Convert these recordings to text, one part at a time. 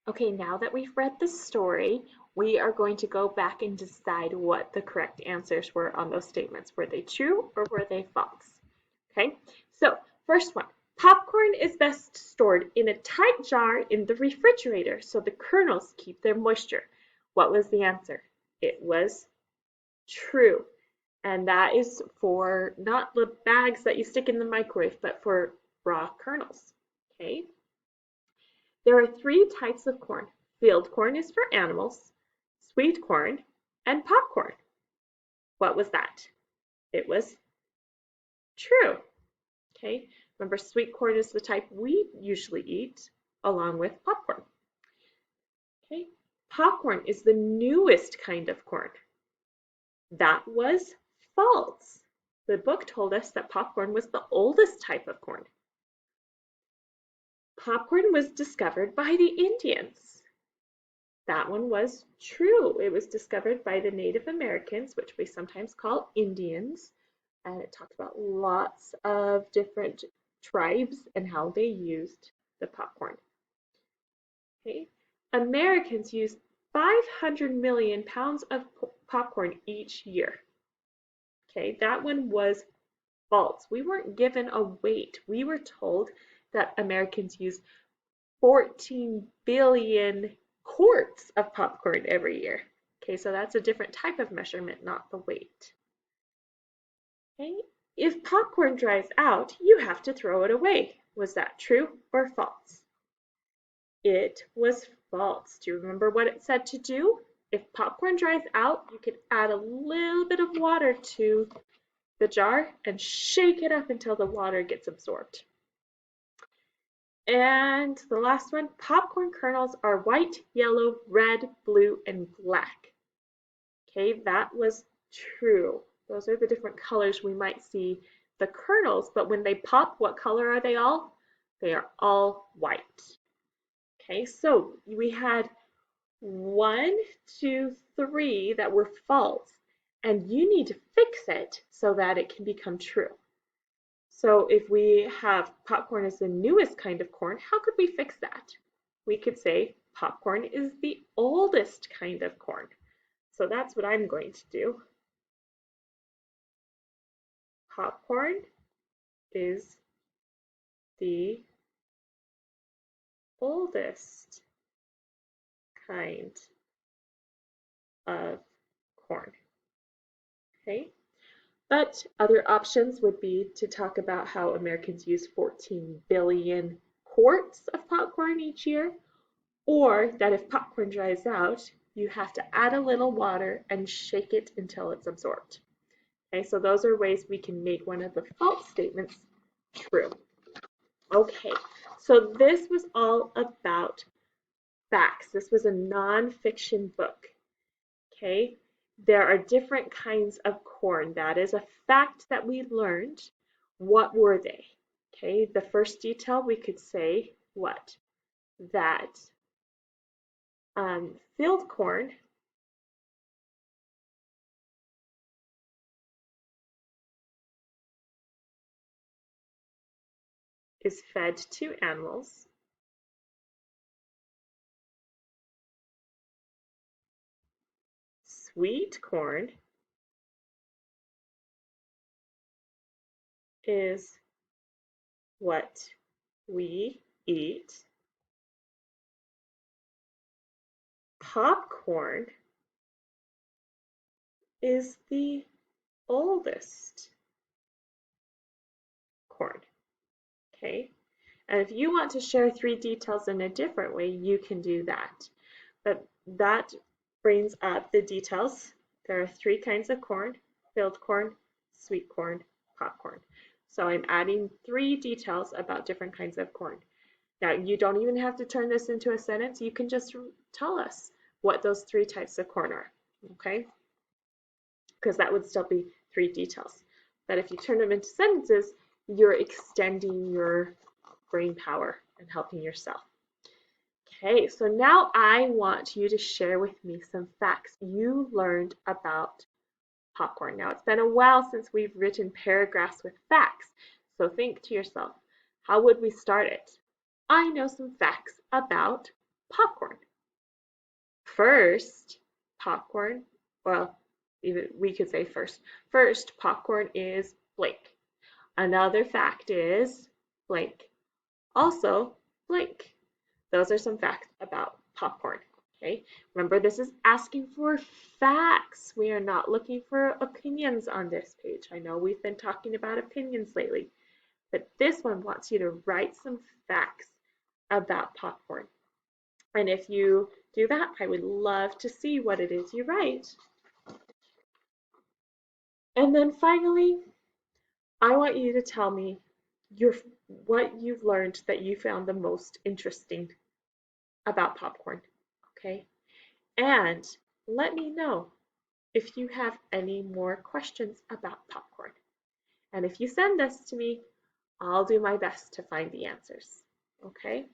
Okay, now that we've read the story, we are going to go back and decide what the correct answers were on those statements. Were they true or were they false? Okay, so first one. Popcorn is best stored in a tight jar in the refrigerator so the kernels keep their moisture. What was the answer? It was true. And that is for not the bags that you stick in the microwave, but for raw kernels. Okay. There are three types of corn. Field corn is for animals, sweet corn, and popcorn. What was that? It was true. Okay. Remember, sweet corn is the type we usually eat along with popcorn. Okay. Popcorn is the newest kind of corn. That was false. The book told us that popcorn was the oldest type of corn. Popcorn was discovered by the Indians. That one was true. It was discovered by the Native Americans, which we sometimes call Indians. And it talked about lots of different tribes and how they used the popcorn. Okay. Americans use 500 million pounds of popcorn each year. Okay, that one was false. We weren't given a weight. We were told that Americans use 14 billion quarts of popcorn every year. Okay, so that's a different type of measurement, not the weight. Okay, if popcorn dries out, you have to throw it away. Was that true or false? It was false. Do you remember what it said to do? If popcorn dries out, you can add a little bit of water to the jar and shake it up until the water gets absorbed. And the last one, popcorn kernels are white, yellow, red, blue, and black. Okay, that was true. Those are the different colors we might see the kernels, but when they pop, what color are they all? They are all white. Okay, so we had 1, 2, 3 that were false, and you need to fix it so that it can become true. So if we have popcorn as the newest kind of corn, how could we fix that? We could say popcorn is the oldest kind of corn. So that's what I'm going to do. Popcorn is the oldest kind of corn. Okay? But other options would be to talk about how Americans use 14 billion quarts of popcorn each year, or that if popcorn dries out, you have to add a little water and shake it until it's absorbed. Okay, so those are ways we can make one of the false statements true. Okay, so this was all about facts. This was a nonfiction book. Okay, there are different kinds of corn. That is a fact that we learned. What were they? Okay, the first detail we could say what? That field corn is fed to animals. Sweet corn is what we eat. Popcorn is the oldest corn. Okay, and if you want to share 3 details in a different way, you can do that. But that brings up the details. There are 3 kinds of corn: field corn, sweet corn, popcorn. So I'm adding 3 details about different kinds of corn. Now, you don't even have to turn this into a sentence. You can just tell us what those 3 types of corn are, okay? Because that would still be 3 details. But if you turn them into sentences, you're extending your brain power and helping yourself. Okay, so now I want you to share with me some facts you learned about popcorn. Now, it's been a while since we've written paragraphs with facts, so think to yourself, how would we start it? I know some facts about popcorn. First, popcorn, well, even we could say first popcorn is blank. Another fact is blank. Also blank. Those are some facts about popcorn. Okay, remember this is asking for facts. We are not looking for opinions on this page. I know we've been talking about opinions lately, but this one wants you to write some facts about popcorn. And if you do that, I would love to see what it is you write. And then finally, I want you to tell me what you've learned that you found the most interesting about popcorn. Okay? And let me know if you have any more questions about popcorn. And if you send this to me, I'll do my best to find the answers. Okay?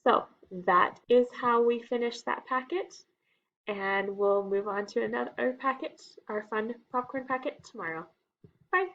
So that is how we finish that packet. And we'll move on to another packet, our fun popcorn packet tomorrow. Bye.